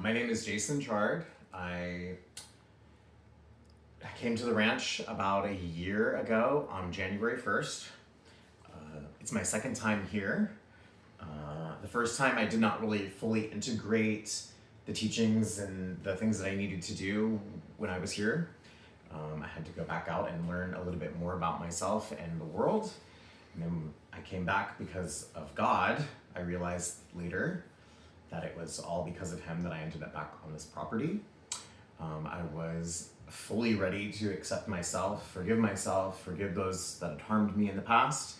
My name is Jason Chard. I came to the ranch about a year ago on January 1st. It's my second time here. The first time I did not really fully integrate the teachings and the things that I needed to do when I was here. I had to go back out and learn a little bit more about myself and the world. And then I came back because of God. I realized later that it was all because of him that I ended up back on this property. I was fully ready to accept myself, forgive those that had harmed me in the past,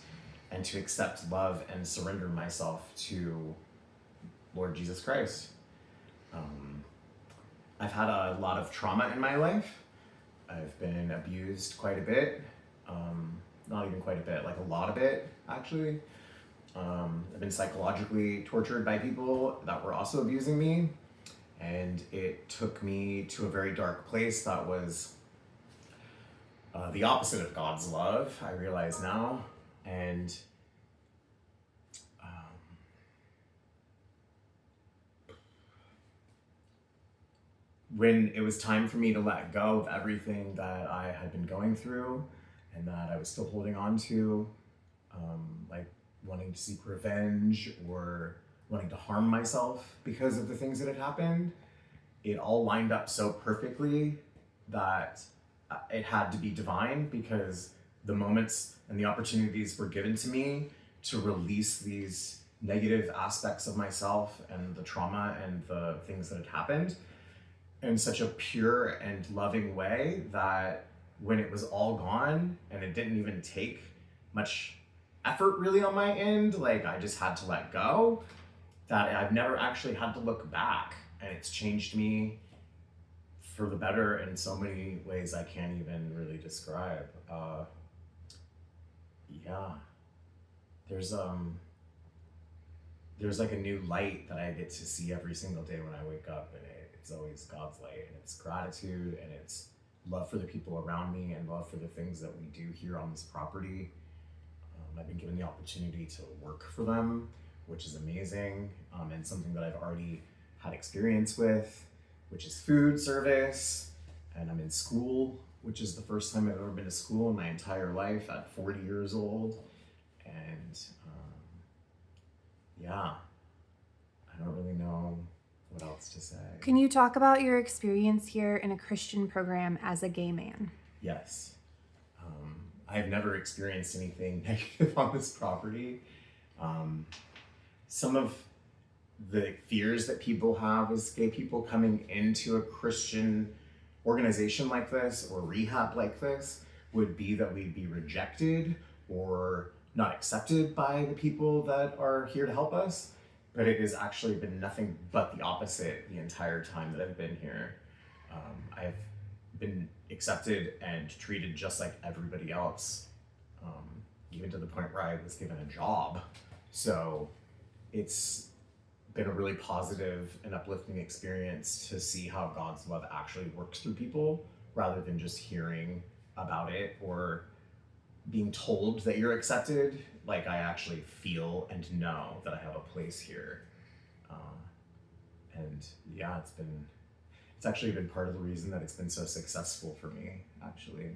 and to accept love and surrender myself to Lord Jesus Christ. I've had a lot of trauma in my life. I've been abused quite a bit. Not even quite a bit, like a lot of it, actually. I've been psychologically tortured by people that were also abusing me. And it took me to a very dark place that was the opposite of God's love, I realize now. And when it was time for me to let go of everything that I had been going through and that I was still holding on to, like wanting to seek revenge or wanting to harm myself because of the things that had happened, it all lined up so perfectly that it had to be divine, because the moments and the opportunities were given to me to release these negative aspects of myself and the trauma and the things that had happened in such a pure and loving way that when it was all gone and it didn't even take much effort really on my end, like I just had to let go, that I've never actually had to look back, and it's changed me for the better in so many ways I can't even really describe. There's like a new light that I get to see every single day when I wake up, and it's always God's light, and it's gratitude, and it's love for the people around me and love for the things that we do here on this property. I've been given the opportunity to work for them, which is amazing, and something that I've already had experience with, which is food service. And I'm in school, which is the first time I've ever been to school in my entire life at 40 years old. And I don't really know what else to say. Can you talk about your experience here in a Christian program as a gay man? Yes. I've never experienced anything negative on this property. Some of the fears that people have as gay people coming into a Christian organization like this or rehab like this would be that we'd be rejected or not accepted by the people that are here to help us. But it has actually been nothing but the opposite the entire time that I've been here. I've been accepted and treated just like everybody else, even to the point where I was given a job. So it's been a really positive and uplifting experience to see how God's love actually works through people, rather than just hearing about it or being told that you're accepted. Like, I actually feel and know that I have a place here. It's actually been part of the reason that it's been so successful for me, actually.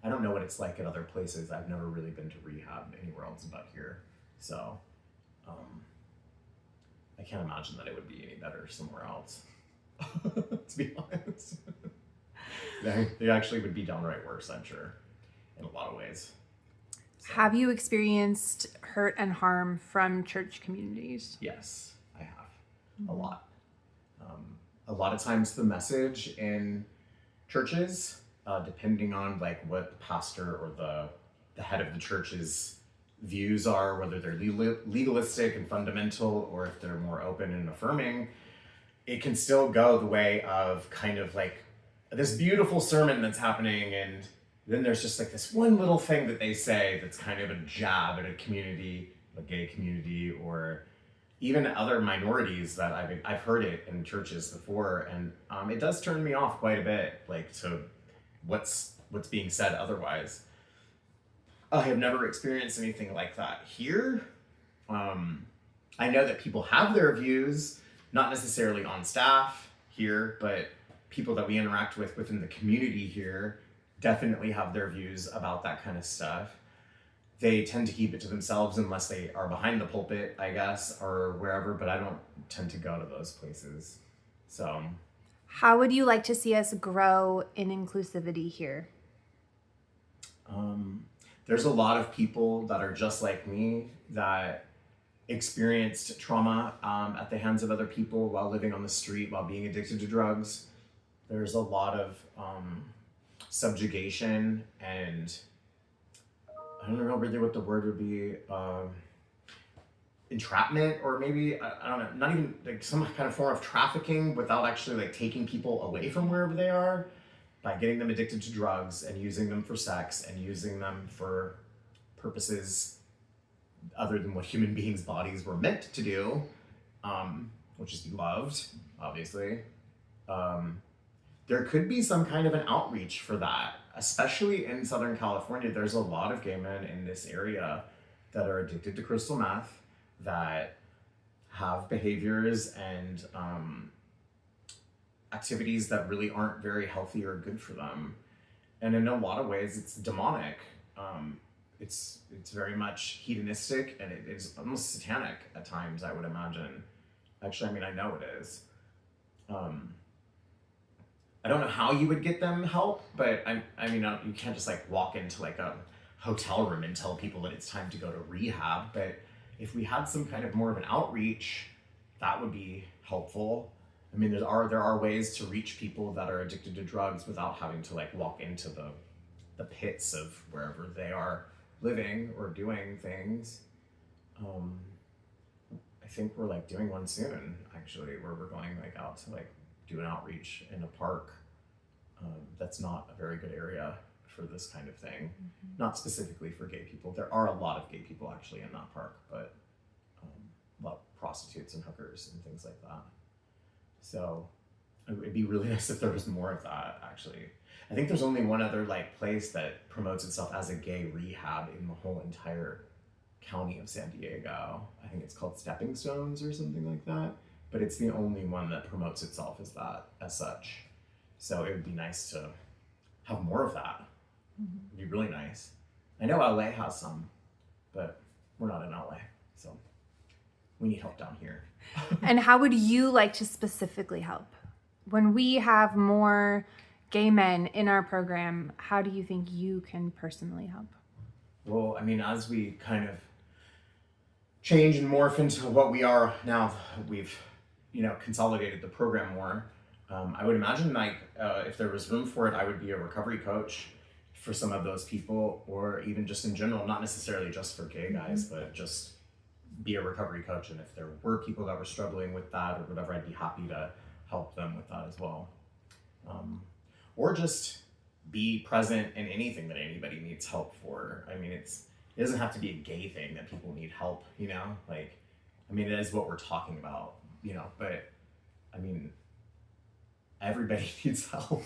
I don't know what it's like at other places. I've never really been to rehab anywhere else but here. So I can't imagine that it would be any better somewhere else, to be honest. They actually would be downright worse, I'm sure, in a lot of ways. So. Have you experienced hurt and harm from church communities? Yes, I have. A lot. A lot of times the message in churches, depending on like what the pastor or the head of the church's views are, whether they're legalistic and fundamental or if they're more open and affirming, it can still go the way of kind of like this beautiful sermon that's happening, and then there's just like this one little thing that they say that's kind of a jab at a community, a gay community, or even other minorities that I've heard it in churches before, and it does turn me off quite a bit, like to what's being said otherwise. I have never experienced anything like that here. I know that people have their views, not necessarily on staff here, but people that we interact with within the community here definitely have their views about that kind of stuff. They tend to keep it to themselves unless they are behind the pulpit, I guess, or wherever, but I don't tend to go to those places. So, How would you like to see us grow in inclusivity here? there's a lot of people that are just like me that experienced trauma at the hands of other people while living on the street, while being addicted to drugs. There's a lot of subjugation and I don't know really what the word would be. Entrapment, or maybe I don't know, not even like some kind of form of trafficking without actually like taking people away from wherever they are by getting them addicted to drugs and using them for sex and using them for purposes other than what human beings' bodies were meant to do, which is be loved, obviously. There could be some kind of an outreach for that, especially in Southern California. There's a lot of gay men in this area that are addicted to crystal meth, that have behaviors and activities that really aren't very healthy or good for them. And in a lot of ways, it's demonic. It's very much hedonistic, and it is almost satanic at times, I would imagine. Actually, I mean, I know it is. I don't know how you would get them help, but I mean, you can't just like walk into like a hotel room and tell people that it's time to go to rehab. But if we had some kind of more of an outreach, that would be helpful. I mean, there are ways to reach people that are addicted to drugs without having to like walk into the pits of wherever they are living or doing things. I think we're like doing one soon, actually, where we're going like out to like do an outreach in a park. That's not a very good area for this kind of thing. Not specifically for gay people. There are a lot of gay people actually in that park, but a lot of prostitutes and hookers and things like that. So it'd be really nice if there was more of that, actually. I think there's only one other like place that promotes itself as a gay rehab in the whole entire county of San Diego. I think it's called Stepping Stones or something like that. But it's the only one that promotes itself as that, as such. So it would be nice to have more of that. It'd be really nice. I know LA has some, but we're not in LA, so we need help down here. And how would you like to specifically help? When we have more gay men in our program, how do you think you can personally help? Well, I mean, as we kind of change and morph into what we are now, we've consolidated the program more. I would imagine like if there was room for it, I would be a recovery coach for some of those people, or even just in general, not necessarily just for gay guys, but just be a recovery coach. And if there were people that were struggling with that or whatever, I'd be happy to help them with that as well. Or just be present in anything that anybody needs help for. I mean, it doesn't have to be a gay thing that people need help, like, I mean, it is what we're talking about, but I mean, everybody needs help.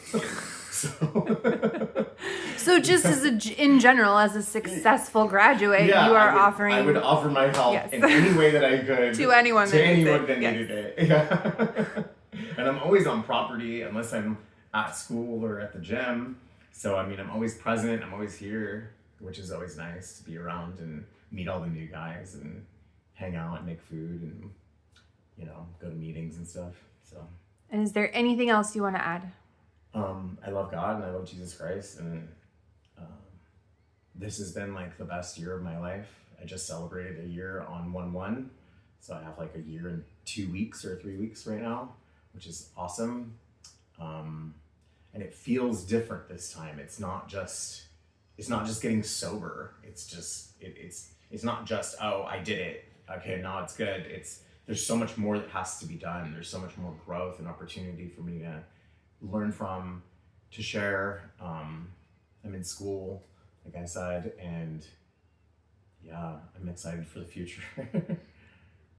So just in general, as a successful graduate, you are offering. I would offer my help Yes. in any way that I could to anyone that needed it. Yeah. And I'm always on property unless I'm at school or at the gym. So I mean, I'm always present. I'm always here, which is always nice to be around and meet all the new guys and hang out and make food and go to meetings and stuff. So. And is there anything else you want to add? I love God and I love Jesus Christ, and this has been like the best year of my life. I just celebrated a year on 1/1, so I have like a year and 2 weeks or 3 weeks right now, which is awesome. And it feels different this time. It's not just getting sober. It's just it's not just, oh, I did it. Okay, now it's good. There's so much more that has to be done. There's so much more growth and opportunity for me to learn from, to share. I'm in school, like I said, and yeah, I'm excited for the future.